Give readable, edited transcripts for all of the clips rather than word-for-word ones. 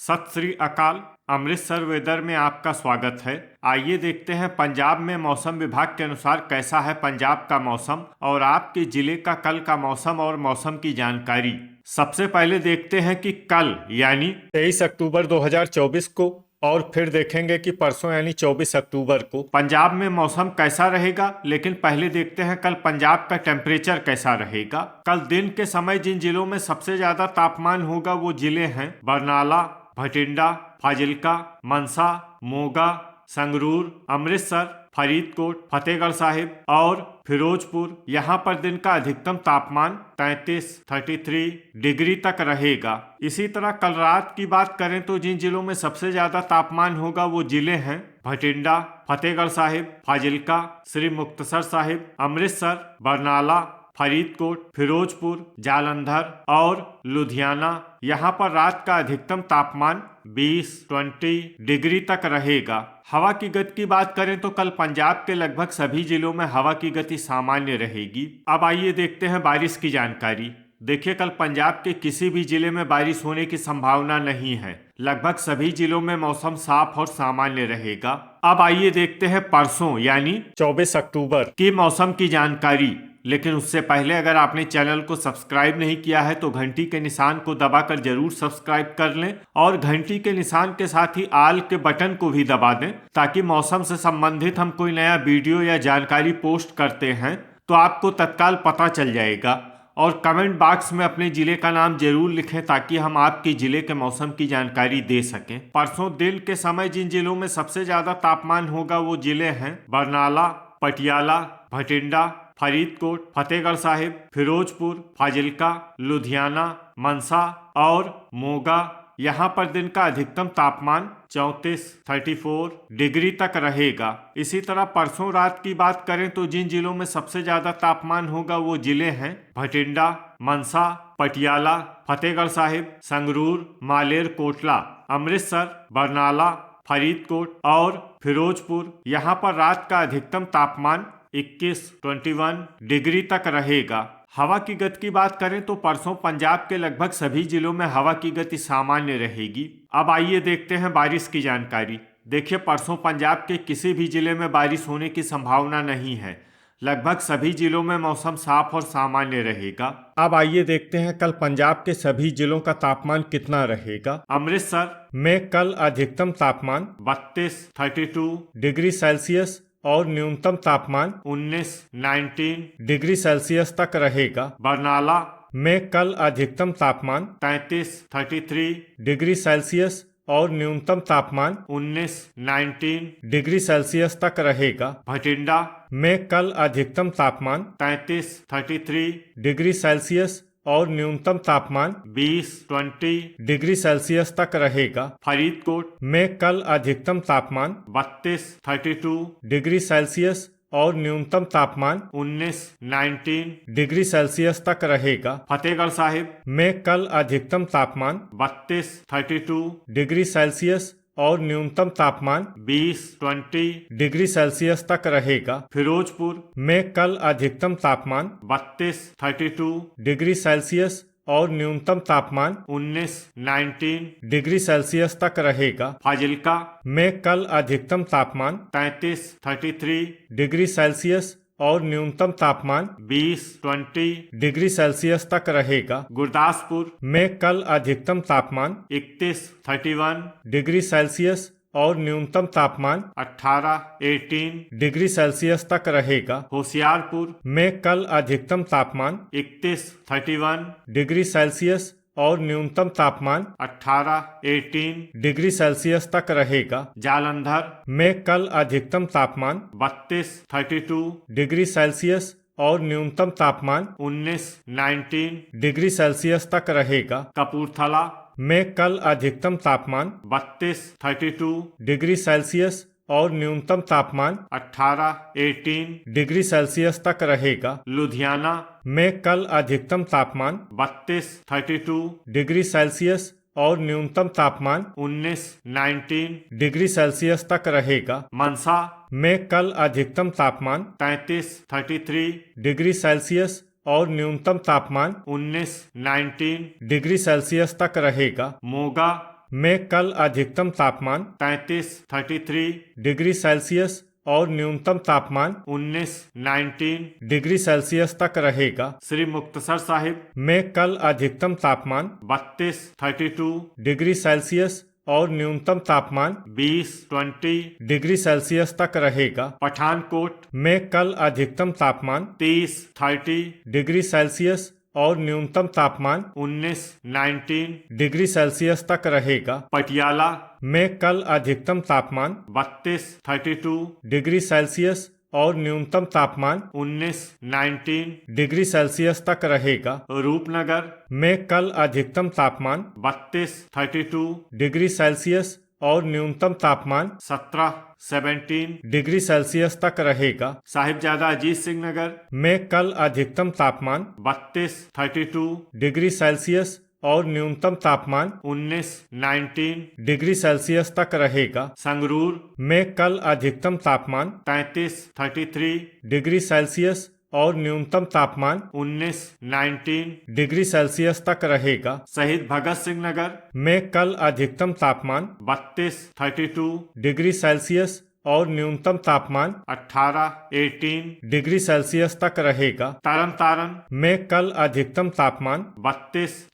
सत श्री अकाल। अमृतसर वेदर में आपका स्वागत है। आइए देखते हैं पंजाब में मौसम विभाग के अनुसार कैसा है पंजाब का मौसम और आपके जिले का कल का मौसम और मौसम की जानकारी। सबसे पहले देखते हैं कि कल यानी 23 अक्टूबर 2024 को और फिर देखेंगे कि परसों यानी 24 अक्टूबर को पंजाब में मौसम कैसा रहेगा। लेकिन पहले देखते हैं कल पंजाब का टेम्परेचर कैसा रहेगा। कल दिन के समय जिन जिलों में सबसे ज्यादा तापमान होगा वो जिले हैं बरनाला, भटिंडा, फाजिल्का, मनसा, मोगा, संगरूर, अमृतसर, फरीदकोट, फतेहगढ़ साहिब और फिरोजपुर। यहाँ पर दिन का अधिकतम तापमान 33 डिग्री तक रहेगा। इसी तरह कल रात की बात करें तो जिन जिलों में सबसे ज्यादा तापमान होगा वो जिले हैं भटिंडा, फतेहगढ़ साहिब, फाजिल्का, श्री मुक्तसर साहिब, अमृतसर, बरनाला, फरीदकोट, फिरोजपुर, जालंधर और लुधियाना। यहाँ पर रात का अधिकतम तापमान 20 डिग्री तक रहेगा। हवा की गति की बात करें तो कल पंजाब के लगभग सभी जिलों में हवा की गति सामान्य रहेगी। अब आइए देखते हैं बारिश की जानकारी। देखिए, कल पंजाब के किसी भी जिले में बारिश होने की संभावना नहीं है। लगभग सभी जिलों में मौसम साफ और सामान्य रहेगा। अब आइए देखते हैं परसों यानी 24 अक्टूबर की मौसम की जानकारी। लेकिन उससे पहले अगर आपने चैनल को सब्सक्राइब नहीं किया है तो घंटी के निशान को दबाकर जरूर सब्सक्राइब कर लें और घंटी के निशान के साथ ही आल के बटन को भी दबा दें ताकि मौसम से संबंधित हम कोई नया वीडियो या जानकारी पोस्ट करते हैं तो आपको तत्काल पता चल जाएगा। और कमेंट बॉक्स में अपने जिले का नाम जरूर लिखें ताकि हम आपके जिले के मौसम की जानकारी दे सकें। परसों दिन के समय जिन जिलों में सबसे ज्यादा तापमान होगा वो जिले हैं बरनाला, पटियाला, भटिंडा, फरीदकोट, फतेहगढ़ साहिब, फिरोजपुर, फाजिल्का, लुधियाना, मनसा और मोगा। यहाँ पर दिन का अधिकतम तापमान 34 डिग्री तक रहेगा। इसी तरह परसों रात की बात करें तो जिन जिलों में सबसे ज्यादा तापमान होगा वो जिले हैं भटिंडा, मनसा, पटियाला, फतेहगढ़ साहिब, संगरूर, मालेर कोटला, अमृतसर, बरनाला, फरीदकोट और फिरोजपुर। यहाँ पर रात का अधिकतम तापमान 21 डिग्री तक रहेगा। हवा की गति की बात करें तो परसों पंजाब के लगभग सभी जिलों में हवा की गति सामान्य रहेगी। अब आइए देखते हैं बारिश की जानकारी। देखिए, परसों पंजाब के किसी भी जिले में बारिश होने की संभावना नहीं है। लगभग सभी जिलों में मौसम साफ और सामान्य रहेगा। अब आइए देखते हैं कल पंजाब के सभी जिलों का तापमान कितना रहेगा। अमृतसर में कल अधिकतम तापमान 32 डिग्री सेल्सियस और न्यूनतम तापमान 19 डिग्री सेल्सियस तक रहेगा। बरनाला में कल अधिकतम तापमान 33 डिग्री सेल्सियस और न्यूनतम तापमान 19 डिग्री सेल्सियस तक रहेगा। भटिंडा में कल अधिकतम तापमान 33 डिग्री सेल्सियस और न्यूनतम तापमान 20 डिग्री सेल्सियस तक रहेगा। फरीदकोट में कल अधिकतम तापमान 32 डिग्री सेल्सियस और न्यूनतम तापमान 19 डिग्री सेल्सियस तक रहेगा। फतेहगढ़ साहिब में कल अधिकतम तापमान 32 डिग्री सेल्सियस और न्यूनतम तापमान 20 डिग्री सेल्सियस तक रहेगा। फिरोजपुर में कल अधिकतम तापमान 32 डिग्री सेल्सियस और न्यूनतम तापमान 19 डिग्री सेल्सियस तक रहेगा। फाजिल्का में कल अधिकतम तापमान 33 डिग्री सेल्सियस और न्यूनतम तापमान 20 डिग्री सेल्सियस तक रहेगा। गुरदासपुर में कल अधिकतम तापमान 31 डिग्री सेल्सियस और न्यूनतम तापमान 18 डिग्री सेल्सियस तक रहेगा। होशियारपुर में कल अधिकतम तापमान 31 डिग्री सेल्सियस और न्यूनतम तापमान 18 डिग्री सेल्सियस तक रहेगा। जालंधर में कल अधिकतम तापमान 32 डिग्री सेल्सियस और न्यूनतम तापमान 19 डिग्री सेल्सियस तक रहेगा। कपूरथला में कल अधिकतम तापमान 32 डिग्री सेल्सियस और न्यूनतम तापमान 18 डिग्री सेल्सियस तक रहेगा। लुधियाना में कल अधिकतम तापमान 32 डिग्री सेल्सियस और न्यूनतम तापमान 19 डिग्री सेल्सियस तक रहेगा। मनसा में कल अधिकतम तापमान 33 डिग्री सेल्सियस और न्यूनतम तापमान 19 डिग्री सेल्सियस तक रहेगा। मोगा में कल अधिकतम तापमान 33 डिग्री सेल्सियस और न्यूनतम तापमान 19 डिग्री सेल्सियस तक रहेगा। श्री मुक्तसर साहिब में कल अधिकतम तापमान 32 डिग्री सेल्सियस और न्यूनतम तापमान 20 डिग्री सेल्सियस तक रहेगा। पठानकोट में कल अधिकतम तापमान 30 डिग्री सेल्सियस और न्यूनतम तापमान 19 डिग्री सेल्सियस तक रहेगा। पटियाला में कल अधिकतम तापमान 32 डिग्री सेल्सियस और न्यूनतम तापमान 19 डिग्री सेल्सियस तक रहेगा। रूपनगर में कल अधिकतम तापमान 32 डिग्री सेल्सियस और न्यूनतम तापमान 17 डिग्री सेल्सियस तक रहेगा। साहिबजादा अजीत सिंह नगर में कल अधिकतम तापमान 32 डिग्री सेल्सियस और न्यूनतम तापमान 19 डिग्री सेल्सियस तक रहेगा। संगरूर में कल अधिकतम तापमान 33 डिग्री सेल्सियस और न्यूनतम तापमान 19 डिग्री सेल्सियस तक रहेगा। शहीद भगत सिंह नगर में कल अधिकतम तापमान 32 डिग्री सेल्सियस और न्यूनतम तापमान 18 डिग्री सेल्सियस तक रहेगा। तरन तारण में कल अधिकतम तापमान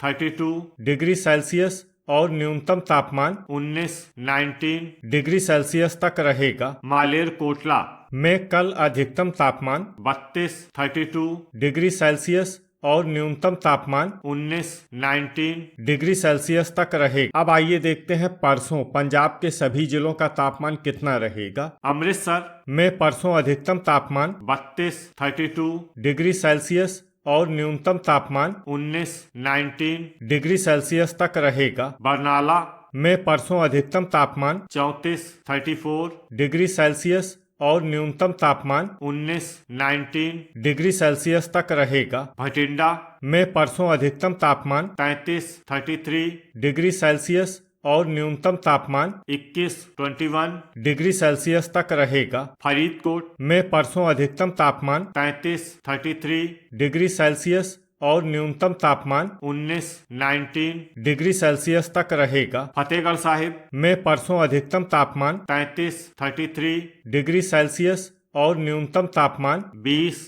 32 डिग्री सेल्सियस और न्यूनतम तापमान 19 डिग्री सेल्सियस तक रहेगा। मालेर कोटला में कल अधिकतम तापमान 32 डिग्री सेल्सियस और न्यूनतम तापमान 19 डिग्री सेल्सियस तक रहेगा। अब आइए देखते हैं परसों पंजाब के सभी जिलों का तापमान कितना रहेगा। अमृतसर में परसों अधिकतम तापमान 32 डिग्री सेल्सियस और न्यूनतम तापमान 19 डिग्री सेल्सियस तक रहेगा। बरनाला में परसों अधिकतम तापमान 34 डिग्री सेल्सियस और न्यूनतम तापमान 19 डिग्री सेल्सियस तक रहेगा। भटिंडा में परसों अधिकतम तापमान 33 डिग्री सेल्सियस और न्यूनतम तापमान 21 डिग्री सेल्सियस तक रहेगा। फरीदकोट में परसों अधिकतम तापमान 33 डिग्री सेल्सियस और न्यूनतम तापमान 19 डिग्री सेल्सियस तक रहेगा। फतेहगढ़ साहिब में परसों अधिकतम तापमान 33 डिग्री सेल्सियस और न्यूनतम तापमान 20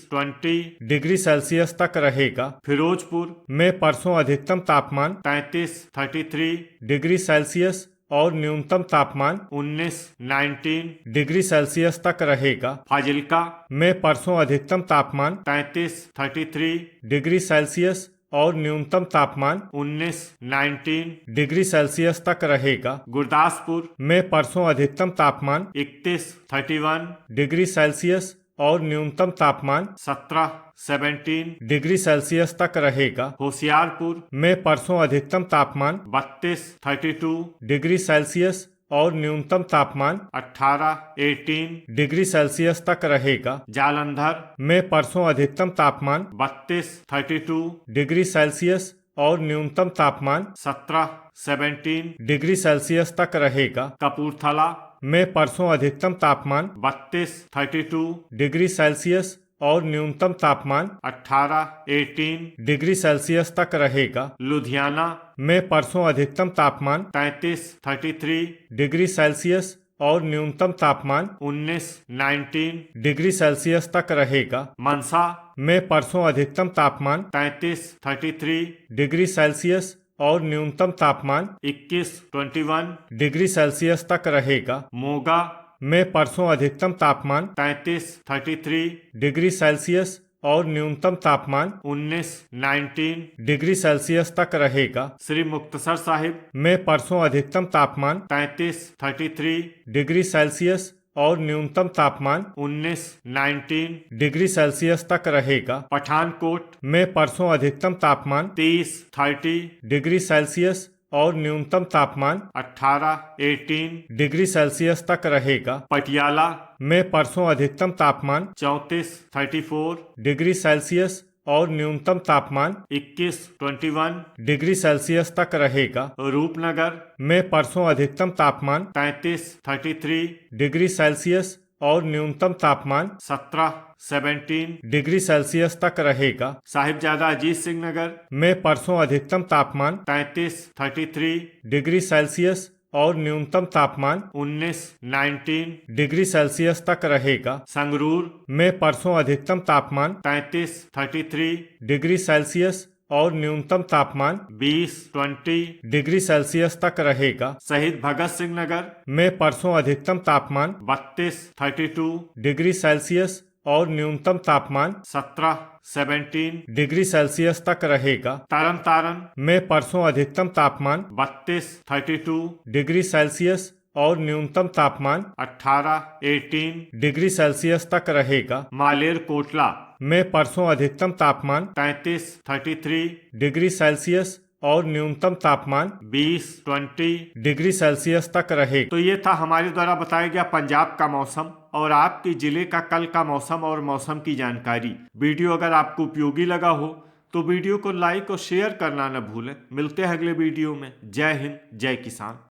डिग्री सेल्सियस तक रहेगा। फिरोजपुर में परसों अधिकतम तापमान 33 डिग्री सेल्सियस और न्यूनतम तापमान 19 डिग्री सेल्सियस तक रहेगा। फाजिल्का में परसों अधिकतम तापमान 33 डिग्री सेल्सियस और न्यूनतम तापमान 19 डिग्री सेल्सियस तक रहेगा। गुरदासपुर में परसों अधिकतम तापमान 31 डिग्री सेल्सियस और न्यूनतम तापमान 17 डिग्री सेल्सियस तक रहेगा। होशियारपुर में परसों अधिकतम तापमान 32 डिग्री सेल्सियस और न्यूनतम तापमान 18 डिग्री सेल्सियस तक रहेगा। जालंधर में परसों अधिकतम तापमान 32 डिग्री सेल्सियस और न्यूनतम तापमान 17 डिग्री सेल्सियस तक रहेगा। कपूरथला में परसों अधिकतम तापमान 32 डिग्री सेल्सियस और न्यूनतम तापमान 18 डिग्री सेल्सियस तक रहेगा। लुधियाना में परसों अधिकतम तापमान 33 डिग्री सेल्सियस और न्यूनतम तापमान 19 डिग्री सेल्सियस तक रहेगा। मनसा में परसों अधिकतम तापमान 33 डिग्री सेल्सियस और न्यूनतम तापमान 21 डिग्री सेल्सियस तक रहेगा। मोगा में परसों अधिकतम तापमान 33 डिग्री सेल्सियस और न्यूनतम तापमान 19 डिग्री सेल्सियस तक रहेगा। श्री मुक्तसर साहिब में परसों अधिकतम तापमान 33 डिग्री सेल्सियस और न्यूनतम तापमान 19 डिग्री सेल्सियस तक रहेगा। पठानकोट में परसों अधिकतम तापमान 30 डिग्री सेल्सियस और न्यूनतम तापमान 18 डिग्री सेल्सियस तक रहेगा। पटियाला में परसों अधिकतम तापमान 34 डिग्री सेल्सियस और न्यूनतम तापमान 21 डिग्री सेल्सियस तक रहेगा। रूपनगर में परसों अधिकतम तापमान 33 डिग्री सेल्सियस और न्यूनतम तापमान 17 डिग्री सेल्सियस तक रहेगा। साहिबजादा अजीत सिंह नगर में परसों अधिकतम तापमान 33 डिग्री सेल्सियस और न्यूनतम तापमान 19 डिग्री सेल्सियस तक रहेगा। संगरूर में परसों अधिकतम तापमान 33 डिग्री सेल्सियस और न्यूनतम तापमान 20 डिग्री सेल्सियस तक रहेगा। शहीद भगत सिंह नगर में परसों अधिकतम तापमान 32 डिग्री सेल्सियस और न्यूनतम तापमान 17 डिग्री सेल्सियस तक रहेगा। तरन तारण में परसों अधिकतम तापमान 32 डिग्री सेल्सियस और न्यूनतम तापमान 18 डिग्री सेल्सियस तक रहेगा। मालेर कोटला में परसों अधिकतम तापमान 33 डिग्री सेल्सियस और न्यूनतम तापमान 20 डिग्री सेल्सियस तक रहेगा। तो ये था हमारे द्वारा बताया गया पंजाब का मौसम और आपके जिले का कल का मौसम और मौसम की जानकारी। वीडियो अगर आपको उपयोगी लगा हो तो वीडियो को लाइक और शेयर करना न भूलें। मिलते हैं अगले वीडियो में। जय हिंद, जय किसान।